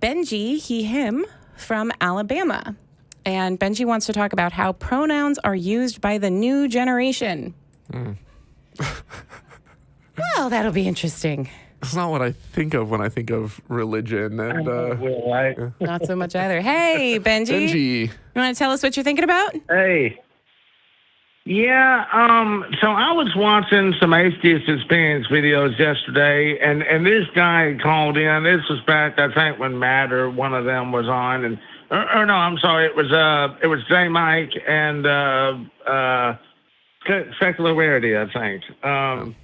Benji, he, him, from Alabama. And Benji wants to talk about how pronouns are used by the new generation. Well, that'll be interesting. It's not what I think of when I think of religion. And Not so much either. Hey, Benji. Benji. You want to tell us what you're thinking about? Hey. Yeah, so I was watching some Atheist Experience videos yesterday, and this guy called in. This was back, I think, when Matt or one of them was on, and or no, I'm sorry, it was J. Mike and Secularity, I think. I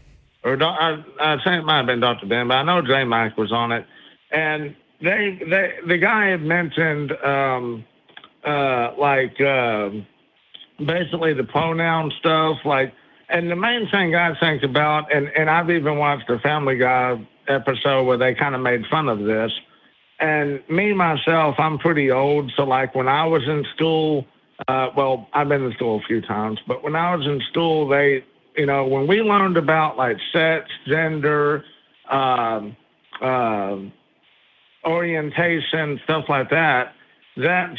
think it might have been Dr. Ben, but I know J. Mike was on it, and the guy had mentioned basically the pronoun stuff, and the main thing I think about, and I've even watched the Family Guy episode where they kind of made fun of this, and me, myself, I'm pretty old, so when I was in school, well, I've been in school a few times, but when I was in school, they, when we learned about sex, gender, orientation, stuff like that, that's,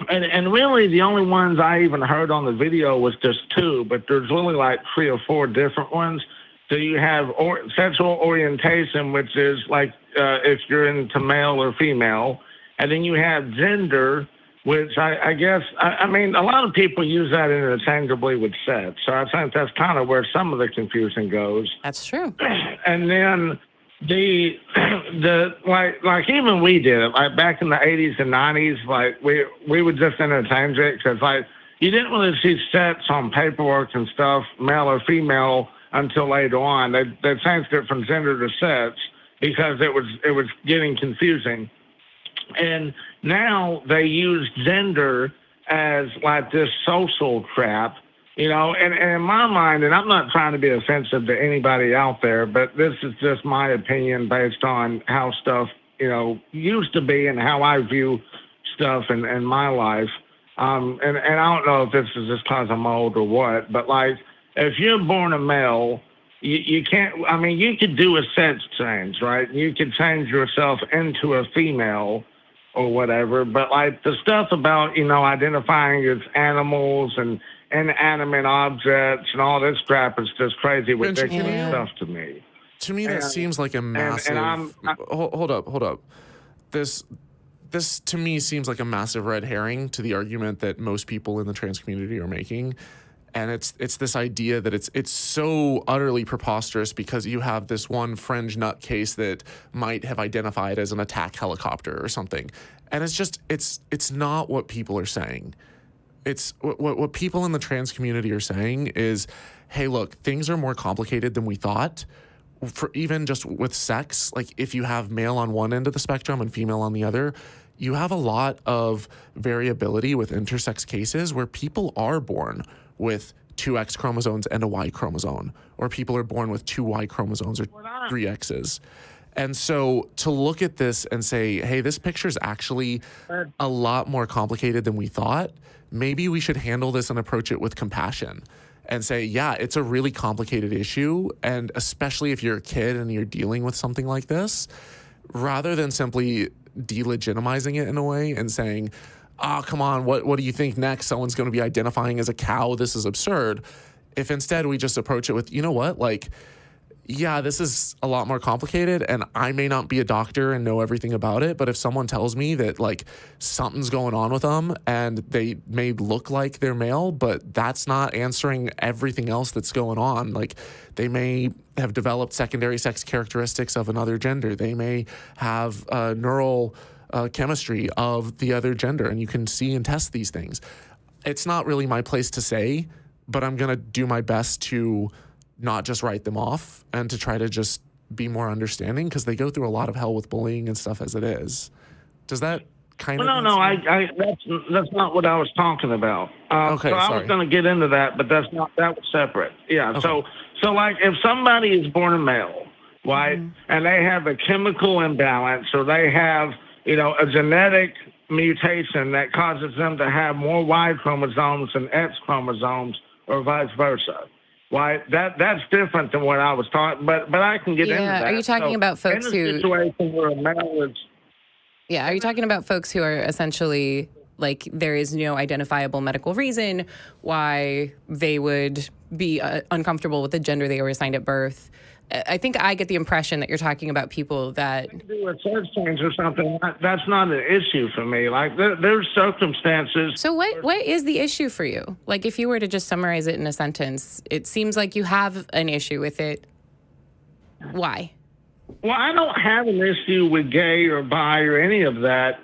and really the only ones I even heard on the video was just two, but there's really 3 or 4 different ones. So you have sexual orientation, which is if you're into male or female, and then you have gender, which I guess, I mean, a lot of people use that interchangeably with sex. So I think that's kind of where some of the confusion goes. That's true. And then the even we did it, back in the 80s and 90s, we would just interchange it because you didn't really see sex on paperwork and stuff, male or female, until later on. They changed it from gender to sex because it was getting confusing. And now they use gender as this social crap, and in my mind, and I'm not trying to be offensive to anybody out there, but this is just my opinion based on how stuff, used to be and how I view stuff in my life. And I don't know if this is just because I'm old or what, but if you're born a male, you can't, I mean, you could do a sex change, right? You could change yourself into a female or whatever, but the stuff about, identifying as animals and inanimate objects and all this crap is just crazy, ridiculous stuff to me. To me, that seems like a massive... Hold up. This to me seems like a massive red herring to the argument that most people in the trans community are making. And it's this idea that it's so utterly preposterous because you have this one fringe nutcase that might have identified as an attack helicopter or something. And it's not what people are saying. It's what people in the trans community are saying is, hey, look, things are more complicated than we thought. For even just with sex, if you have male on one end of the spectrum and female on the other, you have a lot of variability with intersex cases where people are born with 2 X chromosomes and a Y chromosome, or people are born with 2 Y chromosomes or 3 X's. And so to look at this and say, hey, this picture is actually a lot more complicated than we thought, maybe we should handle this and approach it with compassion and say, yeah, it's a really complicated issue. And especially if you're a kid and you're dealing with something like this, rather than simply delegitimizing it in a way and saying, oh, come on, what do you think next? Someone's going to be identifying as a cow. This is absurd. If instead we just approach it with, you know what, yeah, this is a lot more complicated, and I may not be a doctor and know everything about it, but if someone tells me that something's going on with them and they may look like they're male, but that's not answering everything else that's going on. They may have developed secondary sex characteristics of another gender. They may have neural chemistry of the other gender, and you can see and test these things. It's not really my place to say, but I'm going to do my best to not just write them off and to try to just be more understanding because they go through a lot of hell with bullying and stuff as it is. Does that kind of... that's not what I was talking about. Okay, so I was going to get into that, but that was separate. Yeah, okay. So if somebody is born a male, right, and they have a chemical imbalance or they have, a genetic mutation that causes them to have more Y chromosomes than X chromosomes or vice versa. Right, that's different than what I was talking, but I can get into that. Are you talking about folks in a situation where a male is, Yeah. Are you talking about folks who are essentially like there is no identifiable medical reason why they would be uncomfortable with the gender they were assigned at birth? I think I get the impression that you're talking about people that do a sex change or something. That's not an issue for me. Like there's circumstances. So what is the issue for you? Like if you were to just summarize it in a sentence, it seems like you have an issue with it. Why? Well, I don't have an issue with gay or bi or any of that.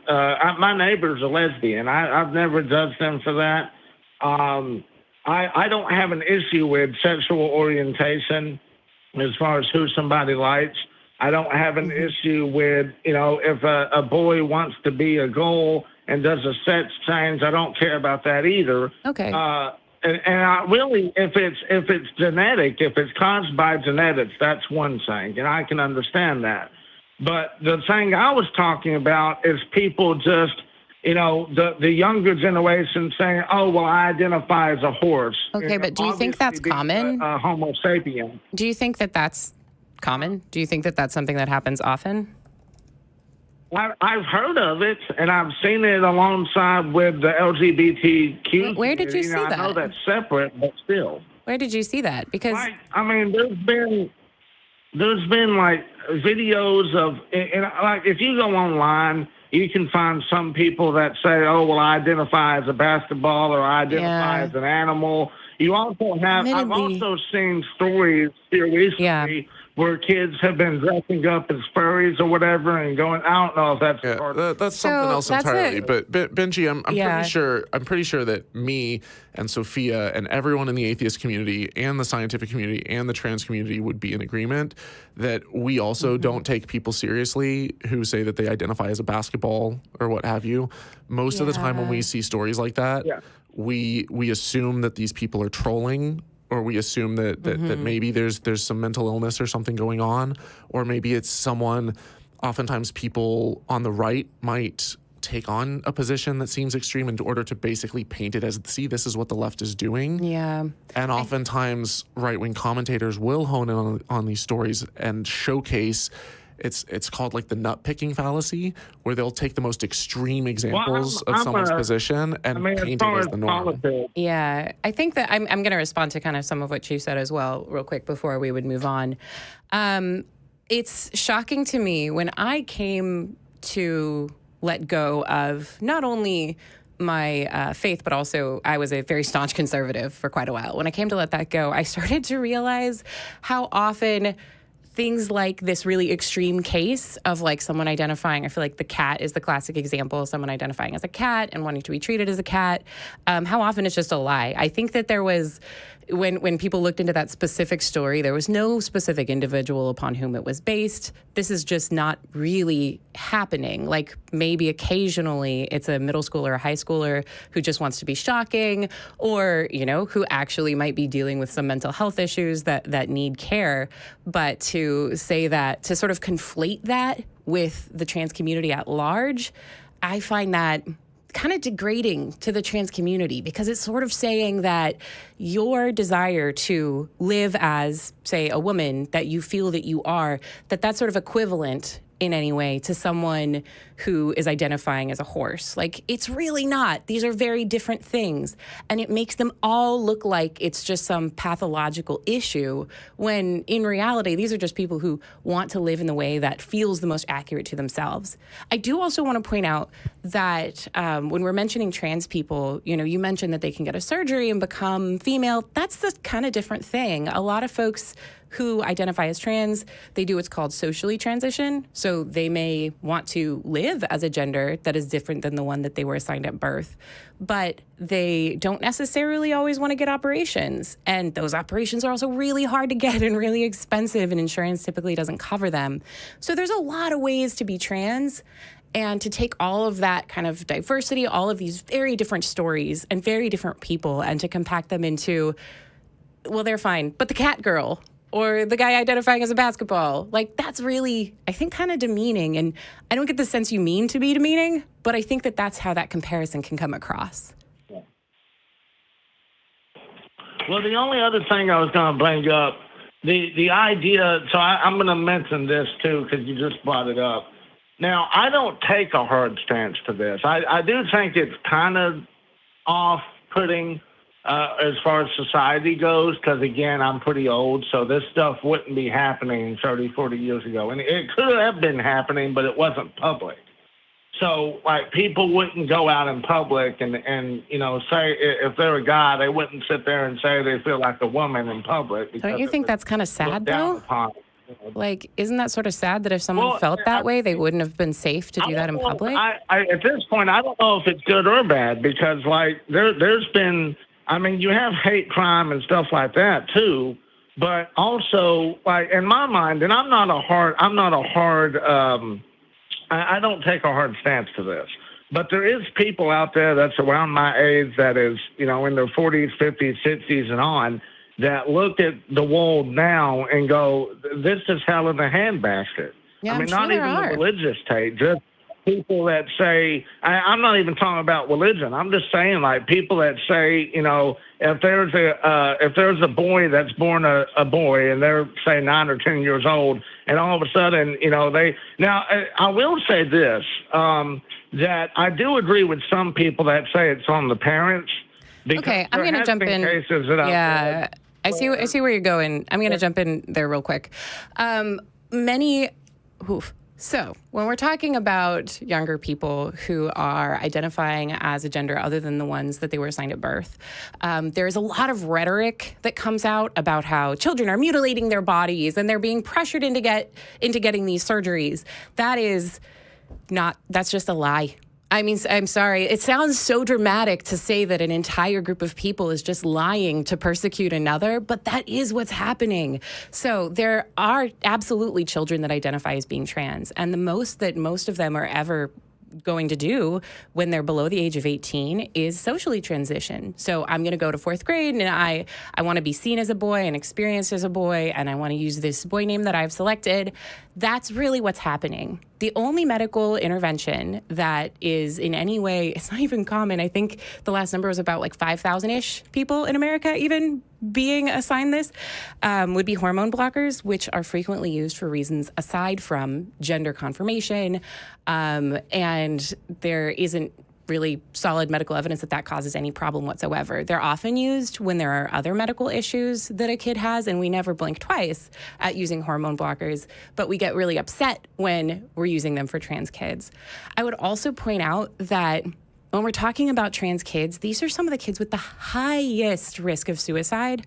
My neighbor's a lesbian. I've never judged them for that. I don't have an issue with sexual orientation as far as who somebody likes. I don't have an issue with, if a boy wants to be a girl and does a sex change, I don't care about that either. Okay. And I really, if it's genetic, if it's caused by genetics, that's one thing, and I can understand that. But the thing I was talking about is people just, the younger generation saying, "Oh, well, I identify as a horse." Okay, but do you think that's common? Homo sapien. Do you think that that's common? Do you think that that's something that happens often? I've heard of it, and I've seen it alongside with the LGBTQ. Where did you see that? I know that's separate, but still. Where did you see that? Because there's been like videos of, and like if you go online, you can find some people that say, "Oh, well, I identify as a basketball or I identify as an animal." You also have. I've also seen stories here recently where kids have been dressing up as furries or whatever and going. I don't know if that's that's something else entirely. But Benji, I'm pretty sure that me and Sofia and everyone in the atheist community and the scientific community and the trans community would be in agreement that we also don't take people seriously who say that they identify as a basketball or what have you. Most of the time when we see stories like that, we assume that these people are trolling, or we assume that maybe there's some mental illness or something going on, or maybe it's someone. Oftentimes people on the right might take on a position that seems extreme in order to basically paint it as, see, this is what the left is doing. Yeah. And oftentimes right-wing commentators will hone in on these stories and showcase. It's called like the nut-picking fallacy, where they'll take the most extreme examples of someone's position and paint it as the norm. Yeah, I think that I'm going to respond to kind of some of what you said as well, real quick, before we would move on. It's shocking to me when I came to let go of not only my faith, but also I was a very staunch conservative for quite a while. When I came to let that go, I started to realize how often things like this really extreme case of like someone identifying, I feel like the cat is the classic example, someone identifying as a cat and wanting to be treated as a cat, how often it's just a lie. I think that there was, when people looked into that specific story, there was no specific individual upon whom it was based. This is just not really happening. Like maybe occasionally it's a middle schooler or a high schooler who just wants to be shocking, or, who actually might be dealing with some mental health issues that need care. But to say that, to sort of conflate that with the trans community at large, I find that kind of degrading to the trans community, because it's sort of saying that your desire to live as, say, a woman that you feel that you are, that's sort of equivalent in any way to someone who is identifying as a horse. Like, it's really not. These are very different things. And it makes them all look like it's just some pathological issue, when in reality, these are just people who want to live in the way that feels the most accurate to themselves. I do also want to point out that when we're mentioning trans people, you mentioned that they can get a surgery and become female. That's the kind of different thing. A lot of folks who identify as trans, they do what's called socially transition. So they may want to live as a gender that is different than the one that they were assigned at birth, but they don't necessarily always want to get operations. And those operations are also really hard to get and really expensive, and insurance typically doesn't cover them. So there's a lot of ways to be trans. And to take all of that kind of diversity, all of these very different stories and very different people, and to compact them into, well, they're fine, but the cat girl, or the guy identifying as a basketball, like, that's really, I think, kind of demeaning. And I don't get the sense you mean to be demeaning, but I think that that's how that comparison can come across. Well, the only other thing I was going to bring up, the idea, so I'm going to mention this too, because you just brought it up. Now, I don't take a hard stance to this. I do think it's kind of off-putting as far as society goes, because, again, I'm pretty old, so this stuff wouldn't be happening 30, 40 years ago. And it could have been happening, but it wasn't public. So, like, people wouldn't go out in public and say, if they're a guy, they wouldn't sit there and say they feel like a woman in public. Don't you think that's kind of sad, though? Like, isn't that sort of sad that if someone felt that way, they wouldn't have been safe to do that in public? At this point, I don't know if it's good or bad, because, like, there's been, I mean, you have hate crime and stuff like that, too. But also, like, in my mind, and I don't take a hard stance to this, but there is people out there that's around my age that is, in their 40s, 50s, 60s, and on, that look at the world now and go, this is hell in a handbasket. Yeah, I mean, not even the religious take, just people that say, I'm not even talking about religion. I'm just saying, like, people that say, if there's a boy that's born a boy and they're, say, 9 or 10 years old, and all of a sudden, I will say this, that I do agree with some people that say it's on the parents. Okay, I'm going to jump in. Yeah, I see where you're going. I'm going to jump in there real quick. So when we're talking about younger people who are identifying as a gender other than the ones that they were assigned at birth, there's a lot of rhetoric that comes out about how children are mutilating their bodies and they're being pressured into getting these surgeries. That's just a lie. I mean, I'm sorry. It sounds so dramatic to say that an entire group of people is just lying to persecute another, but that is what's happening. So there are absolutely children that identify as being trans, and the most that most of them are ever going to do when they're below the age of 18 is socially transition. So I'm going to go to 4th grade and I want to be seen as a boy and experienced as a boy, and I want to use this boy name that I've selected. That's really what's happening. The only medical intervention that is in any way, it's not even common. I think the last number was about like 5,000-ish people in America even being assigned this, would be hormone blockers, which are frequently used for reasons aside from gender confirmation. And there isn't really solid medical evidence that causes any problem whatsoever. They're often used when there are other medical issues that a kid has, and we never blink twice at using hormone blockers, but we get really upset when we're using them for trans kids. I would also point out that when we're talking about trans kids, these are some of the kids with the highest risk of suicide,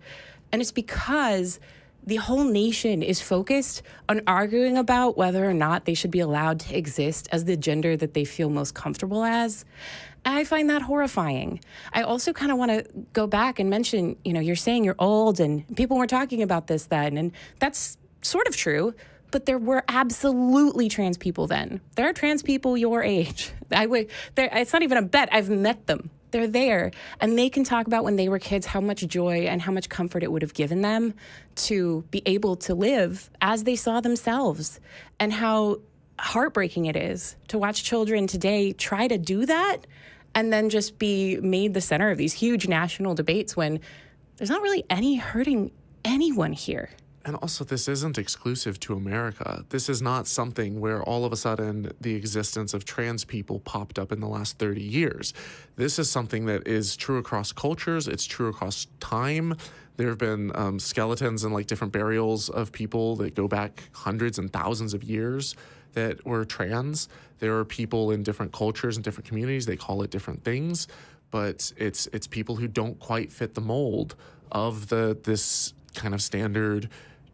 and it's because the whole nation is focused on arguing about whether or not they should be allowed to exist as the gender that they feel most comfortable as. And I find that horrifying. I also kind of want to go back and mention, you're saying you're old and people were talking about this then, and that's sort of true, but there were absolutely trans people then. There are trans people your age. It's not even a bet. I've met them. They're there, and they can talk about when they were kids how much joy and how much comfort it would have given them to be able to live as they saw themselves, and how heartbreaking it is to watch children today try to do that and then just be made the center of these huge national debates when there's not really any hurting anyone here. And also, this isn't exclusive to America. This is not something where all of a sudden the existence of trans people popped up in the last 30 years. This is something that is true across cultures. It's true across time. There have been skeletons and different burials of people that go back hundreds and thousands of years that were trans. There are people in different cultures and different communities. They call it different things, but it's people who don't quite fit the mold of this kind of standard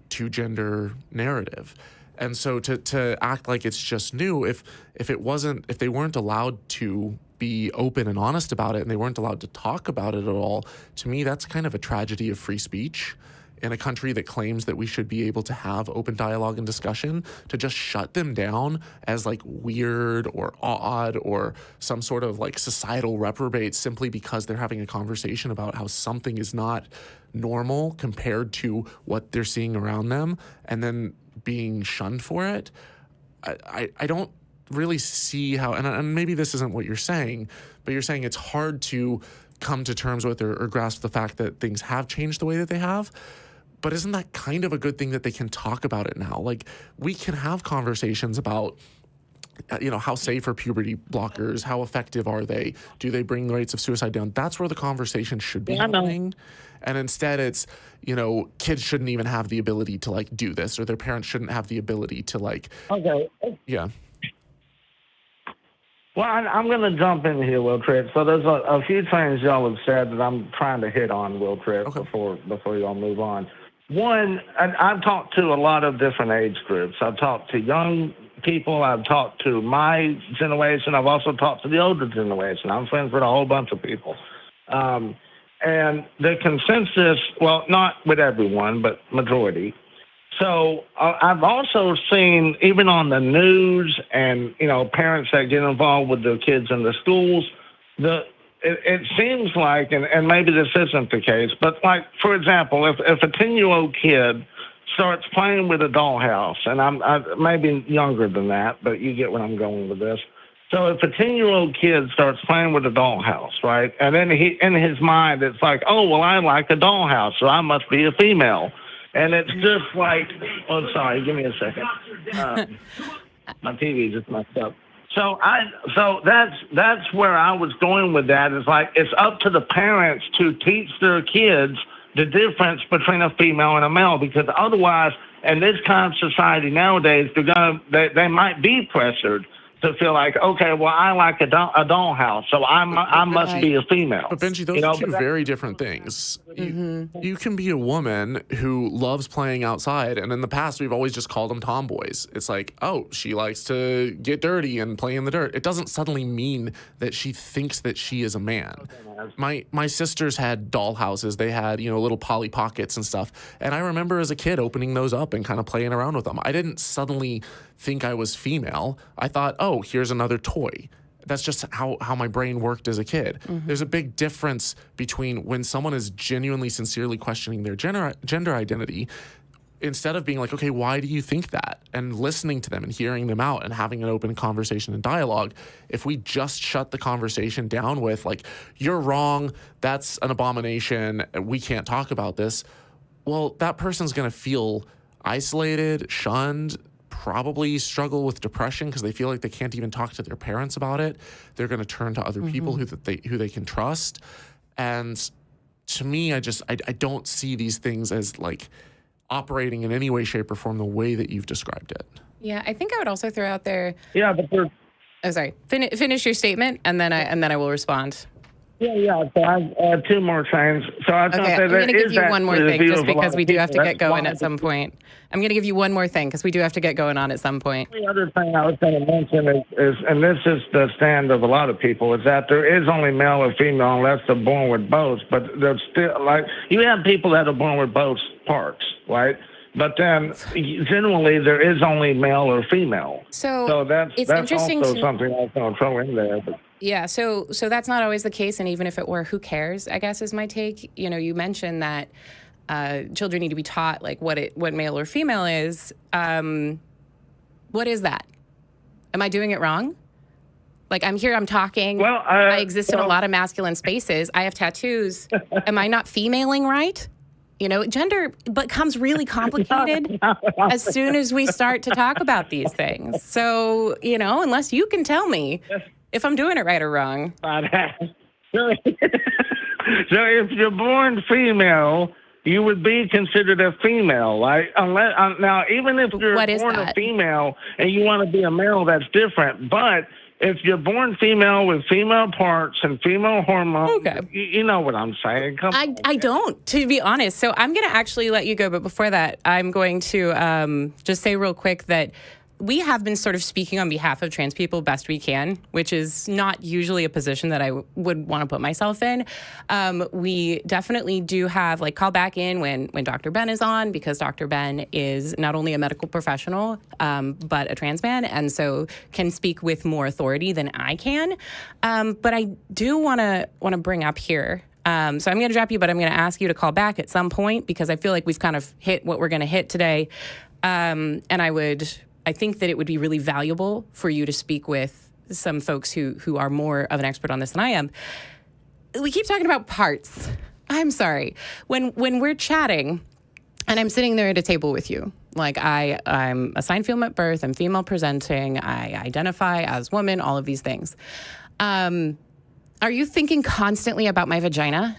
two-gender narrative. And so to act like it's just new, if they weren't allowed to be open and honest about it, and they weren't allowed to talk about it at all, to me that's kind of a tragedy of free speech in a country that claims that we should be able to have open dialogue and discussion. To just shut them down as weird or odd or some sort of societal reprobate simply because they're having a conversation about how something is not normal compared to what they're seeing around them, and then being shunned for it. I don't really see how, and maybe this isn't what you're saying, but you're saying it's hard to come to terms with or grasp the fact that things have changed the way that they have. But isn't that kind of a good thing that they can talk about it now? We can have conversations about how safe are puberty blockers? How effective are they? Do they bring the rates of suicide down? That's where the conversation should be happening. And instead it's, kids shouldn't even have the ability to like do this, or their parents shouldn't have the ability to like, yeah. Well, I'm going to jump in here, Will Tripp. So there's a few things y'all have said that I'm trying to hit on, Will Tripp, before y'all move on. One, I've talked to a lot of different age groups. I've talked to young people. I've talked to my generation. I've also talked to the older generation. I'm friends with a whole bunch of people. And the consensus, well, not with everyone, but majority. So I've also seen, even on the news and, parents that get involved with their kids in the schools, it seems like, and maybe this isn't the case, but like, for example, if a 10-year-old kid starts playing with a dollhouse, and I'm maybe younger than that, but you get where I'm going with this. So if a 10-year-old kid starts playing with a dollhouse, right, and then in his mind, it's like, oh, well, I like a dollhouse, so I must be a female. And it's just like, oh, sorry, give me a second. My TV just messed up. So that's where I was going with that. Is like, it's up to the parents to teach their kids the difference between a female and a male, because otherwise, in this kind of society nowadays, they might be pressured to feel like, okay, well, I like a dollhouse, so I must be a female. But Benji, those are two very different things. You can be a woman who loves playing outside, and in the past, we've always just called them tomboys. It's like, oh, she likes to get dirty and play in the dirt. It doesn't suddenly mean that she thinks that she is a man. My sisters had doll houses. They had, little Polly Pockets and stuff. And I remember as a kid opening those up and kind of playing around with them. I didn't suddenly think I was female. I thought, oh, here's another toy. That's just how my brain worked as a kid. There's a big difference between when someone is genuinely, sincerely questioning their gender identity, instead of being like, okay, why do you think that? And listening to them and hearing them out and having an open conversation and dialogue. If we just shut the conversation down with like, you're wrong, that's an abomination, we can't talk about this, well, that person's going to feel isolated, shunned, probably struggle with depression because they feel like they can't even talk to their parents about it. They're going to turn to other people who they can trust. And to me, I don't see these things as like operating in any way, shape, or form the way that you've described it. Yeah, I think I would also throw out there. Yeah, but sorry. Finish your statement, and then I will respond. Yeah. So I have two more things. So I thought I'm going to give you one more thing, just because we do have to get going at some point. I'm going to give you one more thing because we do have to get going on at some point. The other thing I was going to mention is, and this is the stand of a lot of people, is that there is only male or female unless they're born with both. But there's still, like, you have people that are born with both parts, right? But then generally there is only male or female. So that's also something I was going to throw in there. But. Yeah, so that's not always the case, and even if it were, who cares, I guess is my take. You mentioned that children need to be taught like what male or female is. What is that? Am I doing it wrong? Like, I'm talking. Well, I exist in a lot of masculine spaces. I have tattoos. Am I not femaling right? Gender becomes really complicated as soon as we start to talk about these things. So, unless you can tell me if I'm doing it right or wrong. So if you're born female, you would be considered a female, right? Now, even if you're born a female and you want to be a male, that's different. But if you're born female with female parts and female hormones, you know what I'm saying. I don't, to be honest. So I'm going to actually let you go. But before that, I'm going to just say real quick that we have been sort of speaking on behalf of trans people best we can, which is not usually a position that I would want to put myself in. We definitely do have, call back in when Dr. Ben is on, because Dr. Ben is not only a medical professional, but a trans man, and so can speak with more authority than I can. But I do want to bring up here, so I'm going to drop you, but I'm going to ask you to call back at some point, because I feel like we've kind of hit what we're going to hit today. And I think that it would be really valuable for you to speak with some folks who are more of an expert on this than I am. We keep talking about parts. I'm sorry. When we're chatting and I'm sitting there at a table with you, Like I'm assigned female at birth, I'm female presenting, I identify as woman, all of these things. Are you thinking constantly about my vagina?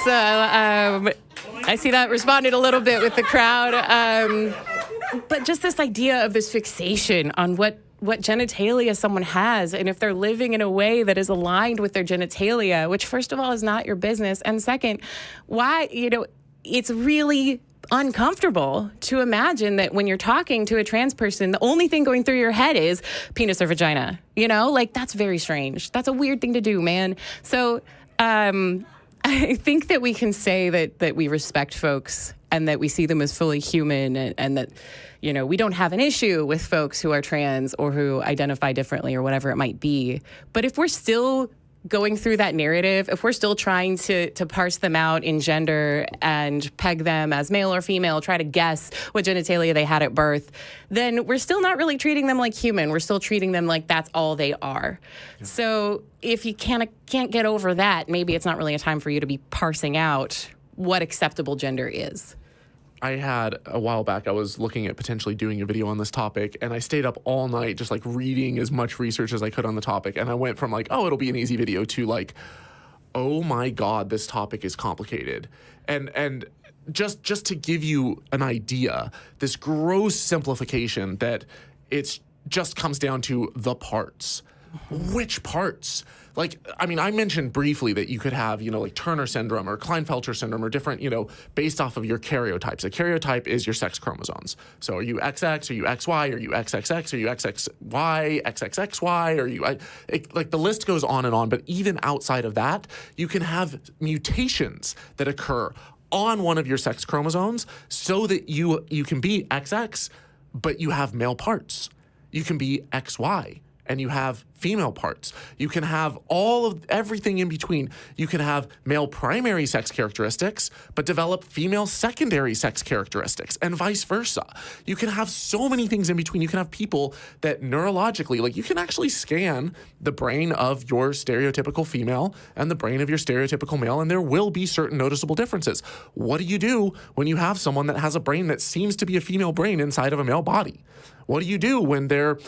So I see that responded a little bit with the crowd. But just this idea of this fixation on what genitalia someone has, and if they're living in a way that is aligned with their genitalia, which first of all is not your business, and second, why, it's really uncomfortable to imagine that when you're talking to a trans person, the only thing going through your head is penis or vagina, like that's very strange. That's a weird thing to do, man. So I think that we can say that we respect folks and that we see them as fully human, and that, we don't have an issue with folks who are trans or who identify differently or whatever it might be. But if we're still going through that narrative, if we're still trying to parse them out in gender and peg them as male or female, try to guess what genitalia they had at birth, then we're still not really treating them like human. We're still treating them like that's all they are. Yeah. So if you can't get over that, maybe it's not really a time for you to be parsing out what acceptable gender is. I had a while back, I was looking at potentially doing a video on this topic, and I stayed up all night just like reading as much research as I could on the topic. And I went from like, oh, it'll be an easy video to like, oh my God, this topic is complicated. And just to give you an idea, this gross simplification that it's just comes down to the parts. Which parts? Like, I mean, I mentioned briefly that you could have, like Turner syndrome or Klinefelter syndrome or different, based off of your karyotypes. A karyotype is your sex chromosomes. So are you XX, are you XY, are you XXX, are you XXY, XXXY, are you, like the list goes on and on. But even outside of that, you can have mutations that occur on one of your sex chromosomes so that you can be XX, but you have male parts. You can be XY, and you have female parts. You can have all of everything in between. You can have male primary sex characteristics, but develop female secondary sex characteristics, and vice versa. You can have so many things in between. You can have people that neurologically, like you can actually scan the brain of your stereotypical female and the brain of your stereotypical male, and there will be certain noticeable differences. What do you do when you have someone that has a brain that seems to be a female brain inside of a male body? What do you do when you're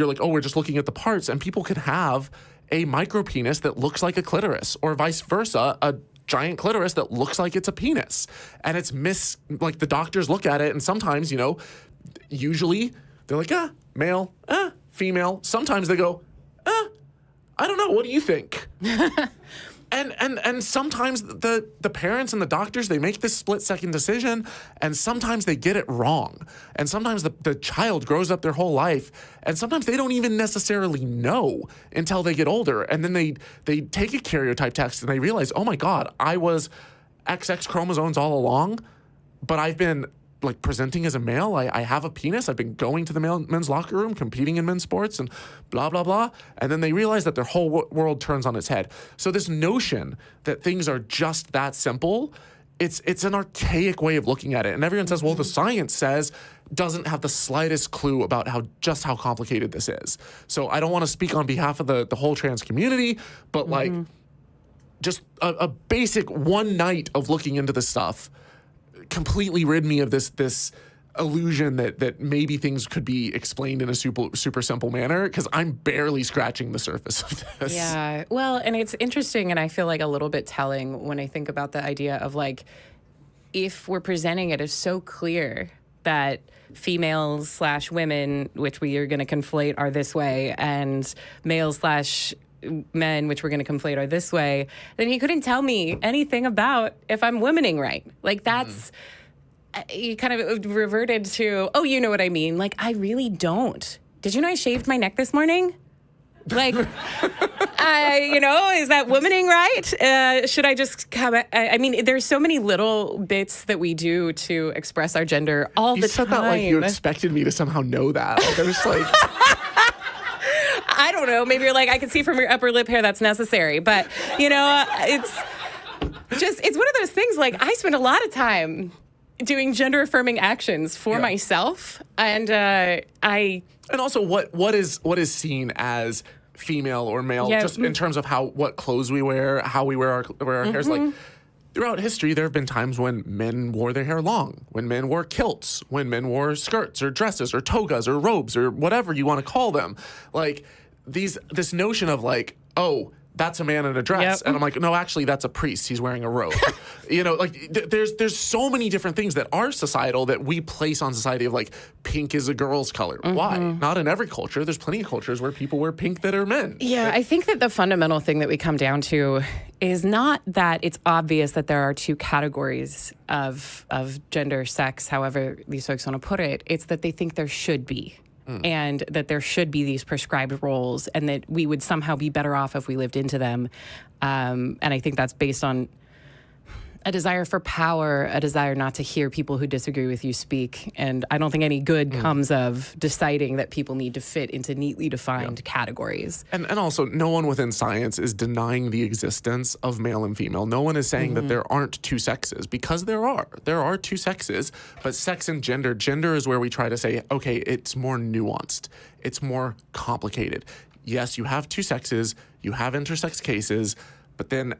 like, oh, we're just looking at the parts, and people can have a micropenis that looks like a clitoris, or vice versa, a giant clitoris that looks like it's a penis. And it's like the doctors look at it, and sometimes, usually they're like, male, female. Sometimes they go, I don't know, what do you think? And sometimes the parents and the doctors, they make this split-second decision, and sometimes they get it wrong. And sometimes the child grows up their whole life, and sometimes they don't even necessarily know until they get older. And then they take a karyotype test, and they realize, oh my God, I was XX chromosomes all along, but I've been like presenting as a male. I have a penis. I've been going to the men's locker room, competing in men's sports, and blah, blah, blah. And then they realize that their whole world turns on its head. So this notion that things are just that simple, it's an archaic way of looking at it. And everyone says, well, the science says, doesn't have the slightest clue about how complicated this is. So I don't want to speak on behalf of the whole trans community, but like just a basic one night of looking into this stuff completely rid me of this illusion that maybe things could be explained in a super simple manner, because I'm barely scratching the surface of this. Yeah, well, and it's interesting, and I feel like a little bit telling when I think about the idea of like, if we're presenting it as so clear that females / women, which we are going to conflate, are this way, and males / men, which we're going to conflate, are this way, then he couldn't tell me anything about if I'm womaning right. Like that's, he kind of reverted to, oh, you know what I mean? Like, I really don't. Did you know I shaved my neck this morning? Like, is that womaning right? Should I just come? I mean, there's so many little bits that we do to express our gender all the time. You said that like you expected me to somehow know that. Like, I was like... I don't know. Maybe you're like, I can see from your upper lip hair that's necessary. But, it's one of those things, like, I spend a lot of time doing gender-affirming actions for myself. And And also, what is seen as female or male, just in terms of what clothes we wear, how we wear our hairs. Like, throughout history, there have been times when men wore their hair long, when men wore kilts, when men wore skirts or dresses or togas or robes or whatever you want to call them. Like, this notion of like, oh, that's a man in a dress. And I'm like, no, actually, that's a priest. He's wearing a robe. Like there's so many different things that are societal that we place on society of like, pink is a girl's color. Why? Not in every culture. There's plenty of cultures where people wear pink that are men. Yeah, I think that the fundamental thing that we come down to is not that it's obvious that there are two categories of gender, sex, however these folks want to put it. It's that they think there should be. And that there should be these prescribed roles and that we would somehow be better off if we lived into them. And I think that's based on a desire for power, a desire not to hear people who disagree with you speak. And I don't think any good comes of deciding that people need to fit into neatly defined categories. And also, no one within science is denying the existence of male and female. No one is saying that there aren't two sexes, because there are. There are two sexes, but sex and gender is where we try to say, okay, it's more nuanced. It's more complicated. Yes, you have two sexes, you have intersex cases, but then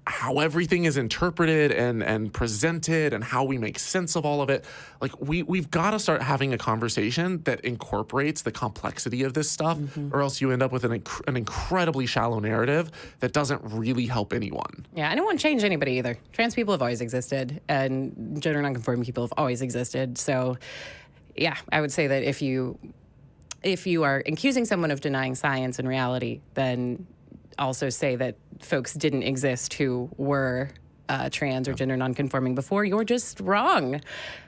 how everything is interpreted and presented and how we make sense of all of it. Like, we've got to start having a conversation that incorporates the complexity of this stuff, or else you end up with an incredibly shallow narrative that doesn't really help anyone. Yeah, and it won't change anybody either. Trans people have always existed, and gender nonconforming people have always existed. So, yeah, I would say that if you are accusing someone of denying science and reality, then also say that folks didn't exist who were trans or gender nonconforming before. You're just wrong.